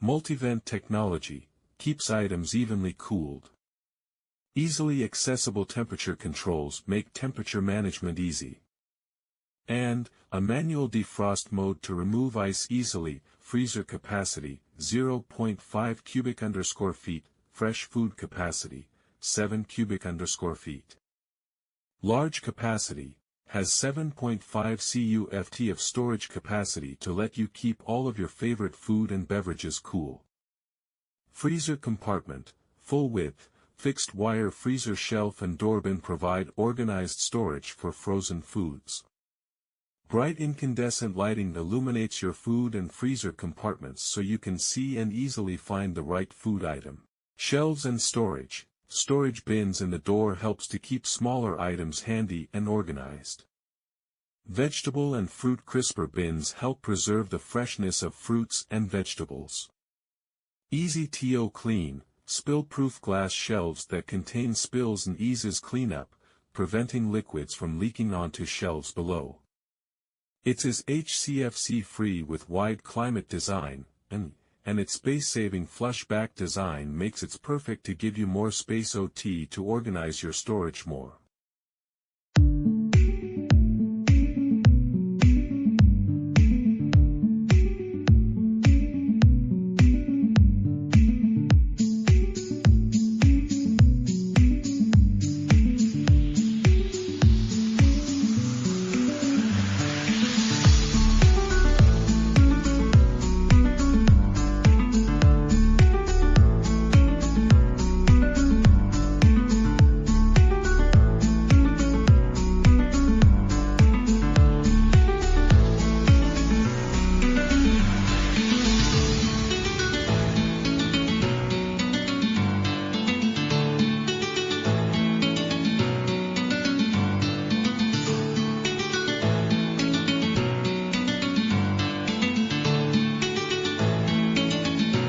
Multivent technology keeps items evenly cooled. Easily accessible temperature controls make temperature management easy. And a manual defrost mode to remove ice easily. Freezer capacity 0.5 cubic_feet. Fresh food capacity 7 cubic_feet. Large capacity has 7.5 CUFT of storage capacity to let you keep all of your favorite food and beverages cool. Freezer compartment, full width, fixed wire freezer shelf and door bin provide organized storage for frozen foods. Bright incandescent lighting illuminates your food and freezer compartments so you can see and easily find the right food item. Shelves and storage. Storage bins in the door helps to keep smaller items handy and organized. Vegetable and fruit crisper bins help preserve the freshness of fruits and vegetables. Easy to clean, spill-proof glass shelves that contain spills and eases cleanup, preventing liquids from leaking onto shelves below. It is HCFC-free with wide climate design, and its space-saving flush-back design makes it perfect to give you more space to organize your storage more.